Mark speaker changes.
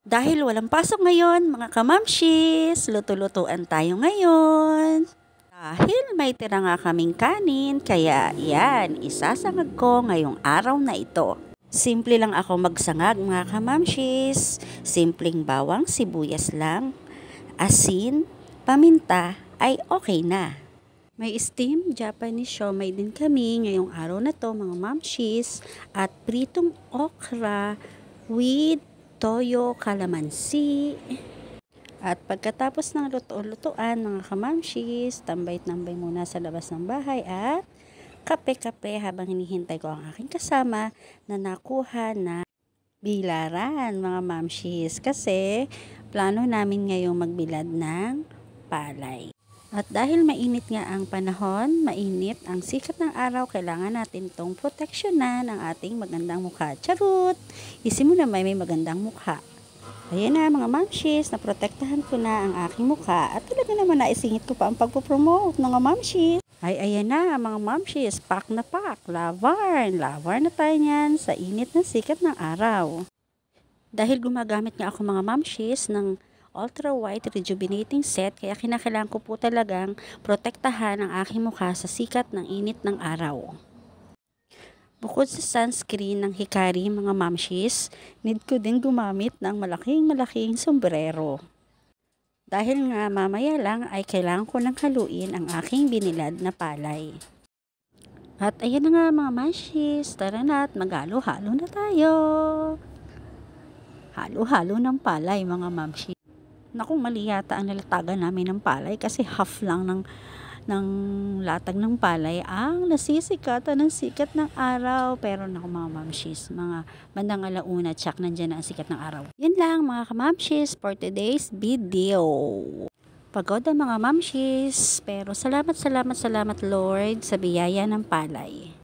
Speaker 1: Dahil walang pasok ngayon, mga kamamshis, luto-lutuan tayo ngayon. Dahil may tira nga kaming kanin, kaya yan, isasangag ko ngayong araw na ito. Simple lang ako magsangag mga kamamshis. Simpleng bawang, sibuyas lang, asin, paminta ay okay na. May steamed Japanese siomai din kami ngayong araw na to mga mamshis at pritong okra with toyo, kalamansi. At pagkatapos ng luto-lutuan mga kamamshis, tambay-tambay muna sa labas ng bahay at kape-kape habang hinihintay ko ang aking kasama na nakuha na bilaran mga mamshis kasi plano namin ngayong magbilad ng palay. At dahil mainit nga ang panahon, mainit ang sikat ng araw, kailangan natin itong proteksyonan ang ating magandang mukha. Charot! Isip mo na may magandang mukha. Ayan na mga mamshis, naprotektahan ko na ang aking mukha at talaga naman naisingit ko pa ang pagpopromote mga mamshis. Ay ayan na mga mamshis, pak na pak, lavar na tayo niyan sa init ng sikat ng araw. Dahil gumagamit nga ako mga mamshis ng Ultra White Rejuvenating Set, kaya kinakailangan ko po talagang protektahan ang aking mukha sa sikat ng init ng araw. Bukod sa sunscreen ng Hikari mga mamshis, need ko din gumamit ng malaking sombrero. Dahil nga mamaya lang ay kailangan ko nang haluin ang aking binilad na palay. At ayan na nga mga mamshis, tara na at maghalo-halo na tayo. Halo-halo ng palay mga mamshis. Naku, mali yata ang nalatagan namin ng palay kasi half lang ng latag ng palay ang nasisikatan ng sikat ng araw. Pero naku mga mamshis, mga bandang alauna tsak nandyan na ang sikat ng araw. Yan lang mga kamamshis for today's video. Pagod ang mga mamshis, pero salamat Lord sa biyaya ng palay.